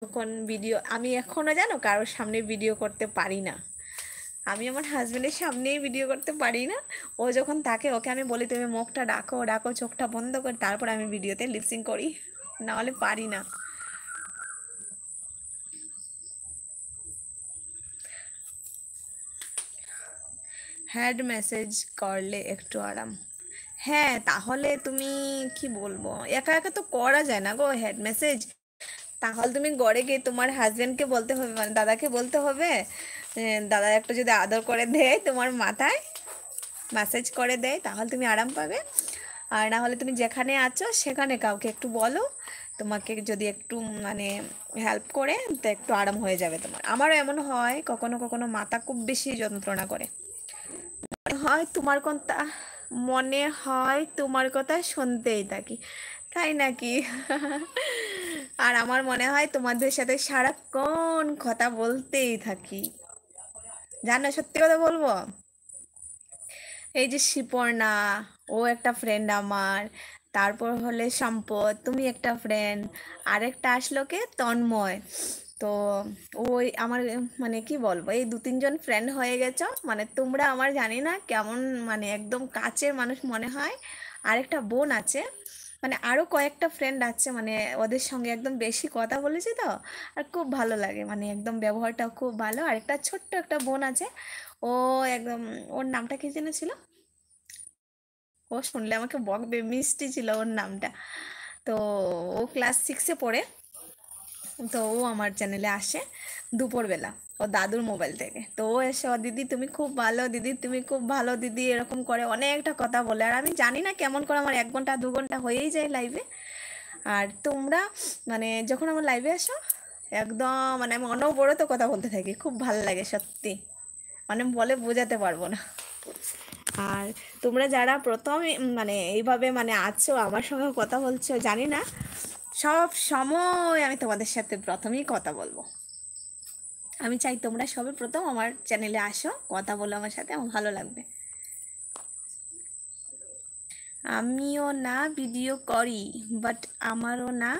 যখন ভিডিও আমি এখনো জানো কারোর সামনে ভিডিও করতে পারি না। আমি আমার হাজবেন্ডের সামনেই ভিডিও করতে পারি না। ও যখন থাকে ওকে আমি বলি তুমি মুখটা ডাকো ডাকো, চোখটা বন্ধ কর, তারপর আমি ভিডিওতে লিপসিং করি, না হলে পারি না। হ্যাড মেসেজ করলে একটু আরাম। হ্যাঁ, তাহলে তুমি কি বলবো, একা একা তো করা যায় না গো হেড মেসেজ। তাহলে তুমি গড়ে গিয়ে তোমার হাজবেন্ডকে বলতে হবে, মানে দাদাকে বলতে হবে, দাদা একটু যদি আদর করে দেয় তোমার মাথায়, ম্যাসেজ করে দেয়, তাহলে তুমি আরাম পাবে। আর না হলে তুমি যেখানে আছো সেখানে কাউকে একটু বলো, তোমাকে যদি একটু মানে হেল্প করে, তো একটু আরাম হয়ে যাবে তোমার। আমারও এমন হয় কখনো কখনো মাথা খুব বেশি যন্ত্রণা করে, হয় তোমার কথা, মনে হয় তোমার কথা শুনতেই থাকি, তাই নাকি? আর আমার মনে হয় তোমাদের সাথে সারাক্ষণ কথা বলতেই থাকি। জানো সত্যি কথা বলবো, এই যে শিপর্ণা, ও একটা ফ্রেন্ড আমার, তারপর হলে সম্পদ, তুমি একটা ফ্রেন্ড, আরেকটা আসলো কে তন্ময়। তো ওই আমার মানে কি বলবো, এই দু তিনজন ফ্রেন্ড হয়ে গেছো, মানে তোমরা আমার জানি না কেমন, মানে একদম কাছের মানুষ মনে হয়। আরেকটা বোন আছে, মানে আরো কয়েকটা ফ্রেন্ড আছে, মানে ওদের সঙ্গে একদম বেশি কথা বলেছি তো, আর খুব ভালো লাগে, মানে একদম ব্যবহারটাও খুব ভালো। আর একটা ছোট্ট একটা বোন আছে, ও একদম, ওর নামটা কি যেন ছিল, ও শুনলে আমাকে বকবে, মিষ্টি ছিল ওর নামটা। তো ও ক্লাস 6-এ পড়ে। তো ও আমার চ্যানেলে আসে দুপুরবেলা, ও দাদুর মোবাইল থেকে। তো ও এসে, ও দিদি তুমি খুব ভালো, দিদি তুমি খুব ভালো, দিদি এরকম করে অনেকটা কথা বলে। আর আমি জানি না কেমন করে আমার 1 ঘন্টা 2 ঘন্টা হয়েই যায় লাইভে। আর তোমরা মানে যখন আমার লাইভে আসো, একদম মানে আমি অনবরত কথা বলতে থাকি, খুব ভালো লাগে সত্যি, মানে বলে বোঝাতে পারবো না। আর তোমরা যারা প্রথম মানে এইভাবে মানে আছো আমার সঙ্গে কথা বলছো, জানি না সব সময় আমি তোমাদের সাথে প্রথমেই কথা বলবো। আমি চাই তোমরা সবে প্রথম আমার চ্যানেলে আসো, কথা বলো আমার সাথে, আমার ভালো লাগবে। আমিও না ভিডিও করি, বাট আমারও না,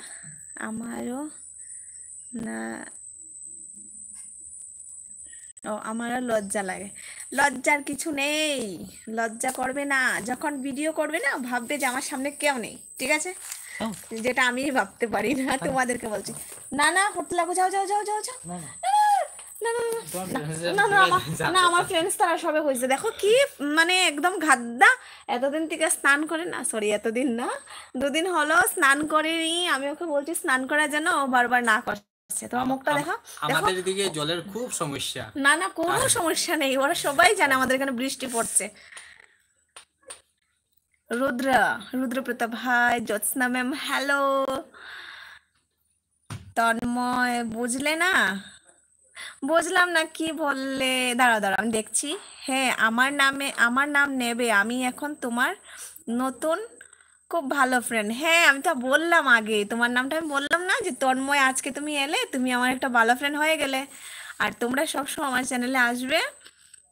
ও আমারও লজ্জা লাগে। লজ্জার কিছু নেই, লজ্জা করবে না, যখন ভিডিও করবে না ভাববে যে আমার সামনে কেউ নেই, ঠিক আছে? যেটা আমি ভাবতে পারি না, তোমাদেরকে বলছি। না না করতে লাগো, যাও যাও যাও যাও যাও। না না না না না আমার, না আমার ফ্রেন্ডস তারা সবে হয়েছে, দেখো কি মানে একদম গাদ্দা। এতদিন থেকে স্নান করে না, সরি এতদিন না, 2 দিন হলো স্নান করেনি। আমি ওকে বলছি স্নান করার জন্য, ও বারবার না করছে। তোমার মুখটা দেখো, দেখো। আমাদের দিকে জলের খুব সমস্যা। না না কোনো সমস্যা নেই, ওরা সবাই জানে আমাদের এখানে বৃষ্টি পড়ছে। রুদ্র, রুদ্রপ্রতাপ ভাই, জ্যোৎস্না ম্যাম হ্যালো, তন্ময় বুঝলে না, বুঝলাম না কি বললে, দাঁড়াও দাঁড়াও আমি দেখছি। হ্যাঁ, আমার নাম নেবে, আমি এখন তোমার নতুন খুব ভালো ফ্রেন্ড। হ্যাঁ, আমি তো বললাম আগে, তোমার নামটা আমি বললাম না, যে তন্ময় আজকে তুমি এলে, তুমি আমার একটা ভালো ফ্রেন্ড হয়ে গেলে। আর তোমরা সবসময় আমার চ্যানেলে আসবে,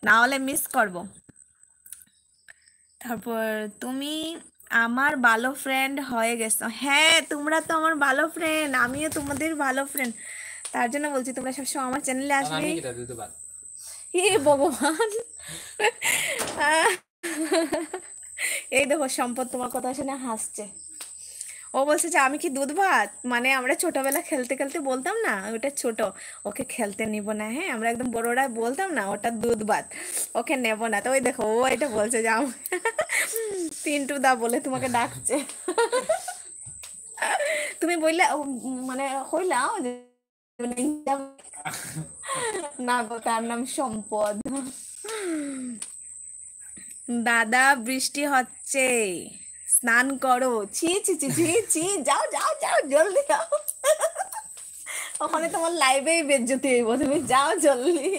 না হলে মিস করবো। তারপর তুমি আমার ভালো ফ্রেন্ড হয়ে গেছো। হ্যাঁ, তোমরা তো আমার ভালো ফ্রেন্ড, আমিও তোমাদের ভালো ফ্রেন্ড, তার জন্য বলছি তোমরা সবসময় আমার চ্যানেলে আসবে। আমি কিটা দিতে পার হে ভগবান। আহ, এই দেখো সম্পদ তোমার কথা শুনে হাসছে। ও বলছে যে আমি কি দুধ ভাত, মানে আমরা ছোটবেলা খেলতে খেলতে বলতাম না ওটা ছোট, ওকে খেলতে নিব না, হ্যাঁ আমরা একদম বড়রা বলতাম না ওটা দুধ ভাত, ওকে নেব না। তো ওই দেখো ও এটা বলছে যে পিন্টু দা বলে তোমাকে ডাকছে। তুমি বললে মানে হইলাও যে না গো, তার নাম সম্পদ। দাদা বৃষ্টি হচ্ছে, স্নান করো। ছি ছি ছি ছি ছি, যাও যাও যাও জলদি যাও, ওখানে তোমার লাইভেই বেজ্জতি হইব, তুমি যাও জলদি।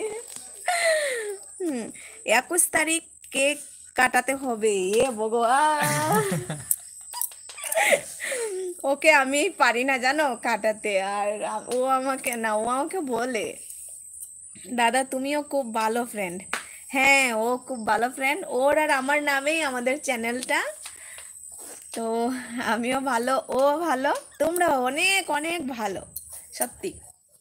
21 তারিখ কেক কাটাতে হবে, এ ভগবান। ওকে আমি পারি না জানো কাটাতে, আর ও আমাকে বলে দাদা তুমিও খুব ভালো ফ্রেন্ড। হ্যাঁ, ও খুব ভালো ফ্রেন্ড, ওর আর আমার নামেই আমাদের চ্যানেলটা। তো আমিও ভালো, ও ভালো, তোমরা অনেক অনেক ভালো সত্যি।